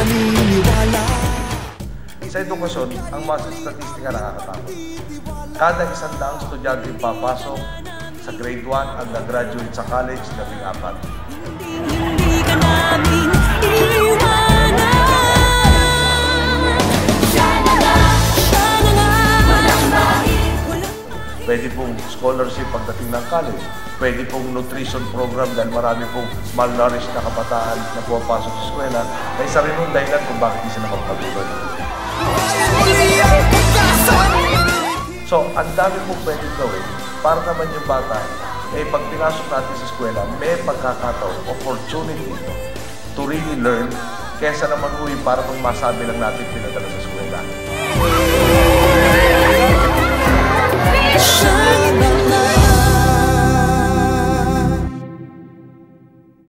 paniniwala. Sa edukasyon, ang mga statistika nakakatakot. Kada 100 estudyante papasok sa grade 1 ang nag-graduate sa college, 14. Hindi ka namin iiwanan. Pwede pong scholarship pagdating ng college. Pwede pong nutrition program dahil marami pong malnourished na kabataan na pumapasok sa eskwela. May isa rin yung dahilan kung bakit di sila magpatuloy. So, ang dami pong pwedeng gawin para naman yung bata, pag pinasok natin sa eskwela, may pagkakataon, opportunity to really learn, kesa naman para pang masabi lang natin pinadala sa eskwela.